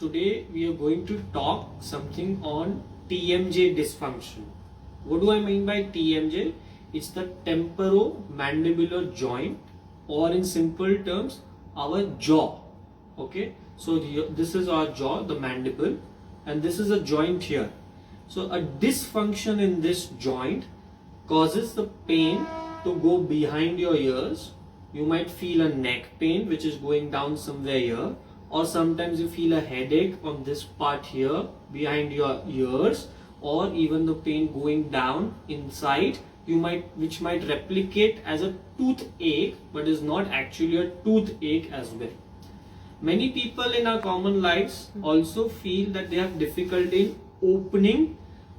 today we are going to talk something on TMJ dysfunction. What do I mean by TMJ? It's the temporomandibular joint, or in simple terms, our jaw. Okay, so this is our jaw, the mandible, and this is a joint here. So a dysfunction in this joint causes the pain to go behind your ears. You might feel a neck pain which is going down somewhere here, or sometimes you feel a headache on this part here behind your ears, or even the pain going down inside, which might replicate as a toothache but is not actually a toothache as well. Many people in our common lives also feel that they have difficulty in opening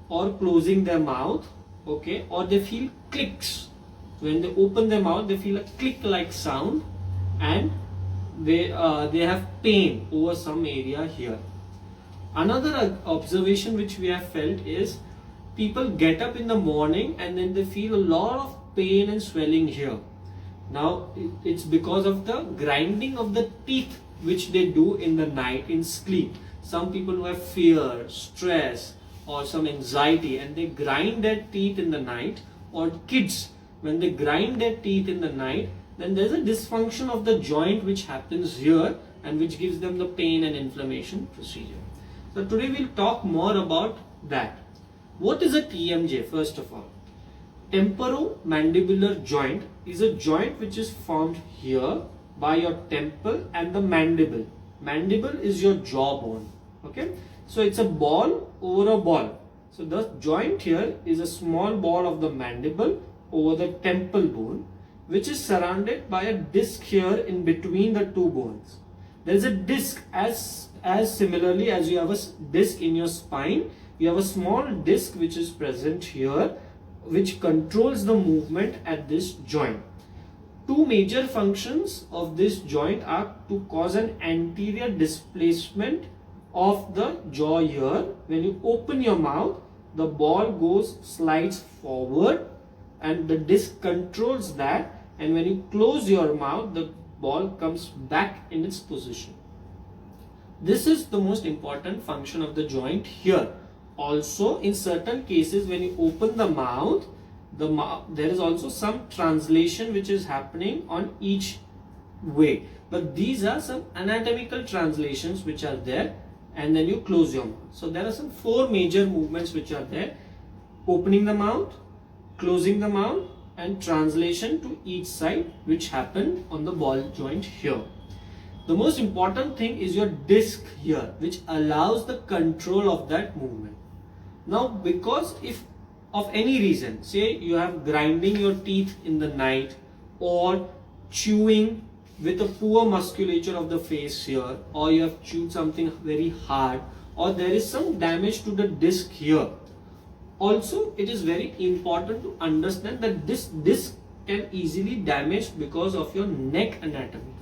or closing their mouth, okay, or they feel clicks. When they open their mouth, they feel a click-like sound, and they have pain over some area here. Another observation which we have felt is people get up in the morning and then they feel a lot of pain and swelling here. Now it's because of the grinding of the teeth which they do in the night in sleep. Some people who have fear, stress, or some anxiety, and they grind their teeth in the night, or kids, when they grind their teeth in the night, then there's a dysfunction of the joint which happens here and which gives them the pain and inflammation procedure. So today we'll talk more about that. What is a TMJ? First of all, temporomandibular joint is a joint which is formed here by your temple and the mandible. Mandible is your jawbone. Okay, so it's a ball over a ball. So the joint here is a small ball of the mandible over the temple bone, which is surrounded by a disc here in between the two bones. There is a disc as similarly as you have a disc in your spine. You have a small disc which is present here, which controls the movement at this joint. Two major functions of this joint are to cause an anterior displacement of the jaw here. When you open your mouth, the ball slides forward, and the disc controls that, and when you close your mouth, the ball comes back in its position. This is the most important function of the joint here. Also, in certain cases, when you open the mouth, there is also some translation which is happening on each way. But these are some anatomical translations which are there, and then you close your mouth. So there are some four major movements which are there: opening the mouth, closing the mouth, and translation to each side, which happen on the ball joint here. The most important thing is your disc here, which allows the control of that movement. Now, because if of any reason, say you have grinding your teeth in the night, or chewing with a poor musculature of the face here, or you have chewed something very hard, or there is some damage to the disc here. Also, it is very important to understand that this disc can easily damage because of your neck anatomy.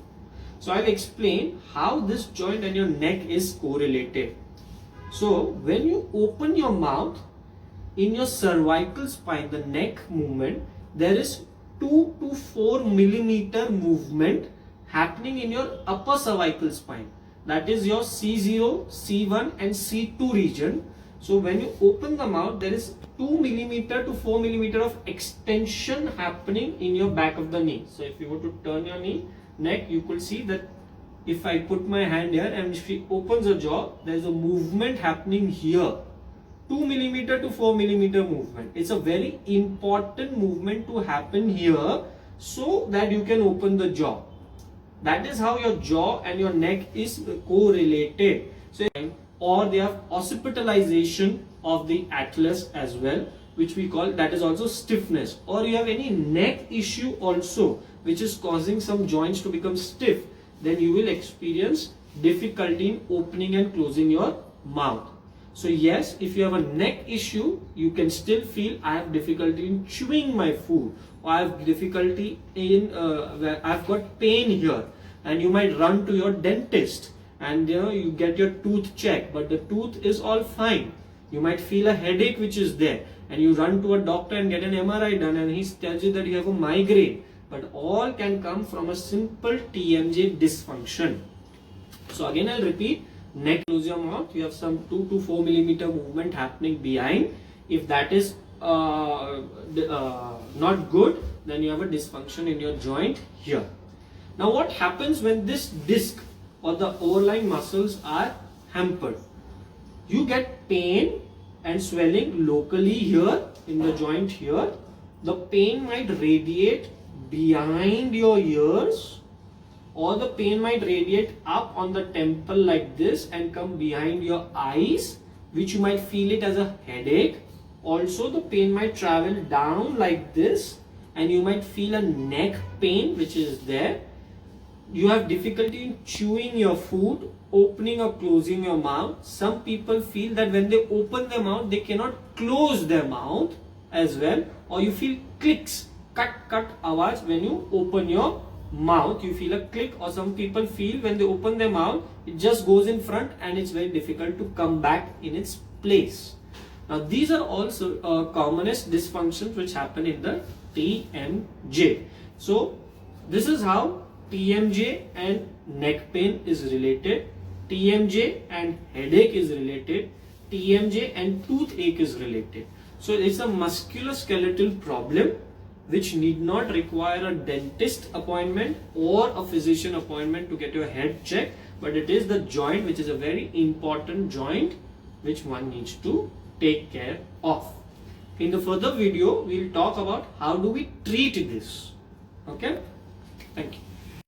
So I'll explain how this joint and your neck is correlated. So when you open your mouth, in your cervical spine, the neck movement, there is 2 to 4 millimeter movement happening in your upper cervical spine. That is your C0, C1 and C2 region. So when you open the mouth, there is 2 millimeter to 4 millimeter of extension happening in your back of the knee. So if you were to turn your neck, you could see that if I put my hand here and if she opens the jaw, there is a movement happening here. 2 millimeter to 4 millimeter movement. It's a very important movement to happen here so that you can open the jaw. That is how your jaw and your neck is correlated. So, or they have occipitalization of the atlas as well, which we call, that is also stiffness. Or you have any neck issue also which is causing some joints to become stiff, then you will experience difficulty in opening and closing your mouth. So yes, if you have a neck issue, you can still feel I have difficulty in chewing my food, or I have difficulty in I've got pain here, and you might run to your dentist and you get your tooth checked, but the tooth is all fine. You might feel a headache which is there, and you run to a doctor and get an MRI done, and he tells you that you have a migraine. But all can come from a simple TMJ dysfunction. So again I'll repeat, neck, close your mouth, you have some 2 to 4 millimeter movement happening behind. If that is not good, then you have a dysfunction in your joint here. Now what happens when this disc or the overlying muscles are hampered? You get pain and swelling locally here in the joint here. The pain might radiate behind your ears, or the pain might radiate up on the temple like this and come behind your eyes, which you might feel it as a headache. Also the pain might travel down like this and you might feel a neck pain which is there. You have difficulty in chewing your food, opening or closing your mouth. Some people feel that when they open their mouth, they cannot close their mouth as well. Or you feel clicks, cut awaaz when you open your mouth. You feel a click. Or some people feel when they open their mouth, it just goes in front and it's very difficult to come back in its place. Now these are also commonest dysfunctions which happen in the TMJ. So this is how TMJ and neck pain is related, TMJ and headache is related, TMJ and toothache is related. So it's a musculoskeletal problem which need not require a dentist appointment or a physician appointment to get your head checked, but it is the joint which is a very important joint which one needs to take care of. In the further video, we will talk about how do we treat this. Okay? Thank you.